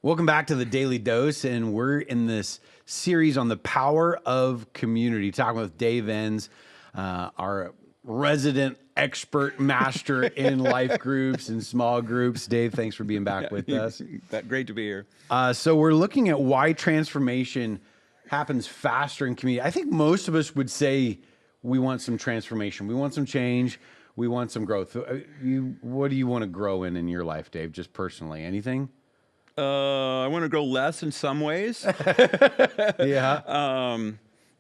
Welcome back to the Daily Dose, and we're in this series on the power of community, talking with Dave Enns, our resident expert master in life groups and small groups. Dave, thanks for being back with us. Great to be here. So we're looking at why transformation happens faster in community. I think most of us would say we want some transformation. We want some change. We want some growth. What do you want to grow in your life, Dave, just personally? Anything? I want to grow less in some ways. Yeah.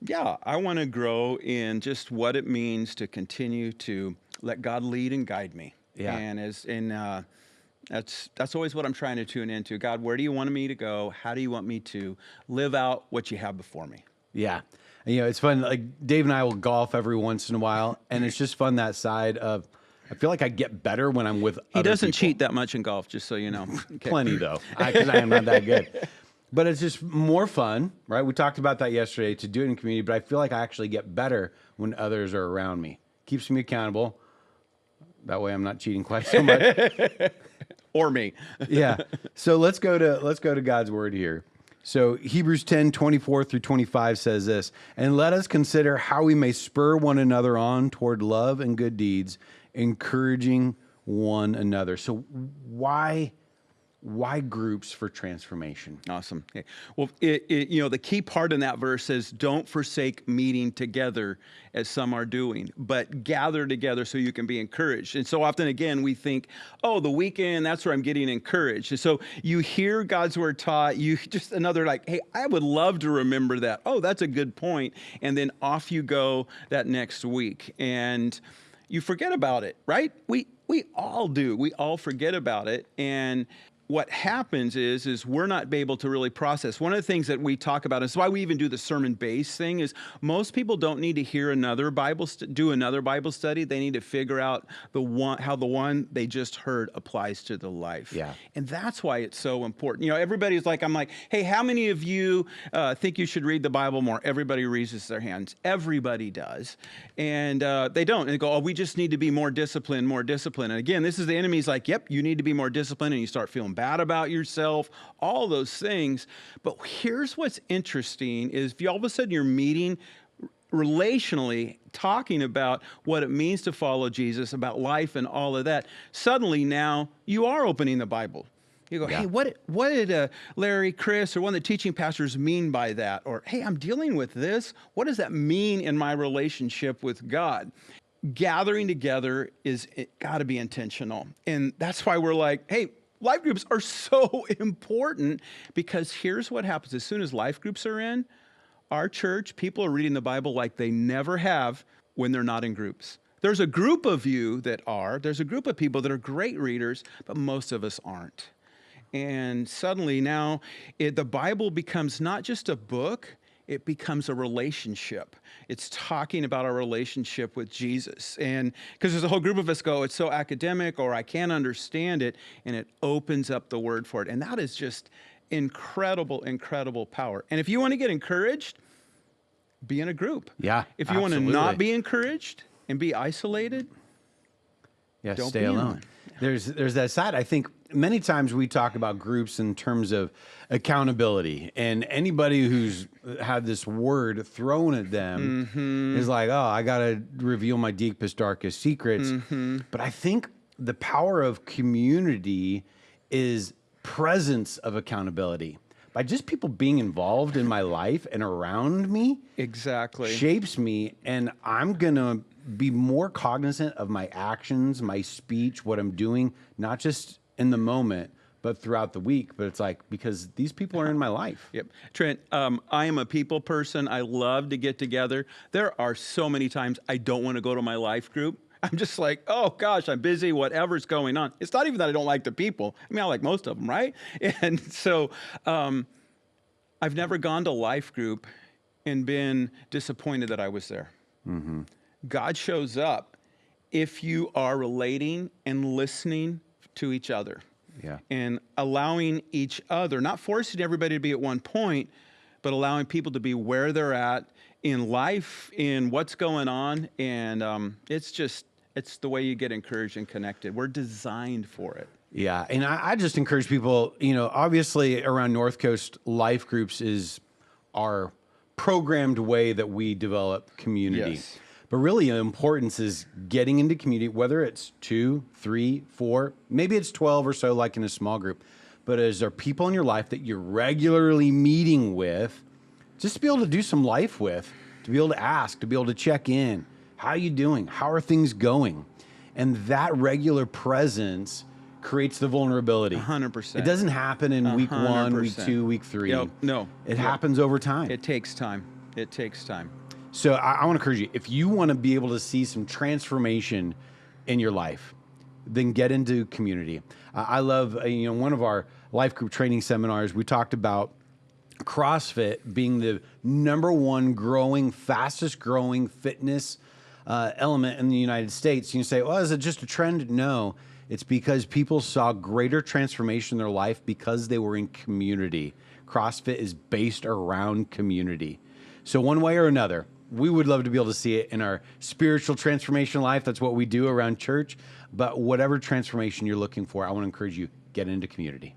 Yeah, I want to grow in just what it means to continue to let God lead and guide me. Yeah. And that's always what I'm trying to tune into. God, where do you want me to go? How do you want me to live out what you have before me? Yeah. And, it's fun. Like Dave and I will golf every once in a while, and it's just fun that side of, I feel like I get better when I'm with He other doesn't people. cheat that much in golf, just so you know. Okay. Plenty though, because I am not that good. But it's just more fun, right? We talked about that yesterday, to do it in community, but I feel like I actually get better when others are around me. Keeps me accountable. That way I'm not cheating quite so much. Or me. Yeah. So let's go to God's word here. So Hebrews 10:24-25 says this, and let us consider how we may spur one another on toward love and good deeds, encouraging one another. So why groups for transformation? Awesome. Okay. Well, the key part in that verse is don't forsake meeting together as some are doing, but gather together so you can be encouraged. And so often, again, we think, oh, the weekend, that's where I'm getting encouraged. And so you hear God's word taught, you just another like, hey, I would love to remember that. Oh, that's a good point. And then off you go that next week. And you forget about it, right? We all do. We all forget about it. And what happens is we're not able to really process. One of the things that we talk about, is why we even do the sermon-based thing, is most people don't need to hear another do another Bible study. They need to figure out how the one they just heard applies to the life. Yeah. And that's why it's so important. Everybody's like, I'm like, hey, how many of you think you should read the Bible more? Everybody raises their hands. Everybody does. And they don't. And they go, oh, we just need to be more disciplined, more disciplined. And again, this is the enemy's like, yep, you need to be more disciplined, and you start feeling bad about yourself, all those things. But here's what's interesting is if you all of a sudden you're meeting relationally, talking about what it means to follow Jesus, about life and all of that, suddenly now you are opening the Bible. You go, Yeah. hey, what did Larry, Chris, or one of the teaching pastors mean by that? Or, hey, I'm dealing with this. What does that mean in my relationship with God? Gathering together got to be intentional. And that's why we're like, hey, life groups are so important, because here's what happens. As soon as life groups are in, our church, people are reading the Bible like they never have when they're not in groups. There's a group of you there's a group of people that are great readers, but most of us aren't. And suddenly now the Bible becomes not just a book, it becomes a relationship. It's talking about our relationship with Jesus. And because there's a whole group of us go, it's so academic, or I can't understand it, and it opens up the word for it. And that is just incredible, incredible power. And if you want to get encouraged, be in a group. Yeah. If you want to not be encouraged and be isolated, yeah, don't stay be in alone. one. There's that side. I think many times we talk about groups in terms of accountability, and anybody who's had this word thrown at them is like, oh, I got to reveal my deepest, darkest secrets. But I think the power of community is presence of accountability. By just people being involved in my life and around me, Exactly. shapes me, and I'm going to be more cognizant of my actions, my speech, what I'm doing, not just in the moment, but throughout the week. But it's like, because these people are in my life. Yep. Trent, I am a people person. I love to get together. There are so many times I don't want to go to my life group. I'm just like, oh gosh, I'm busy, whatever's going on. It's not even that I don't like the people. I mean, I like most of them, right? And so I've never gone to life group and been disappointed that I was there. God shows up if you are relating and listening to each other. Yeah. And allowing each other, not forcing everybody to be at one point, but allowing people to be where they're at in life, in what's going on. And it's the way you get encouraged and connected. We're designed for it. Yeah, and I just encourage people, obviously around North Coast, life groups is our programmed way that we develop community. Yes. But really, the importance is getting into community, whether it's 2, 3, 4, maybe it's 12 or so, like in a small group. But is there people in your life that you're regularly meeting with, just to be able to do some life with, to be able to ask, to be able to check in. How are you doing? How are things going? And that regular presence creates the vulnerability. 100%. It doesn't happen in week 1, week 2, week 3. Yep. No. It happens over time. It takes time. It takes time. So I want to encourage you, if you want to be able to see some transformation in your life, then get into community. I love, one of our life group training seminars, we talked about CrossFit being the #1 growing, fastest growing fitness element in the United States. You say, well, is it just a trend? No, it's because people saw greater transformation in their life because they were in community. CrossFit is based around community. So one way or another, we would love to be able to see it in our spiritual transformation life. That's what we do around church. But whatever transformation you're looking for, I want to encourage you, get into community.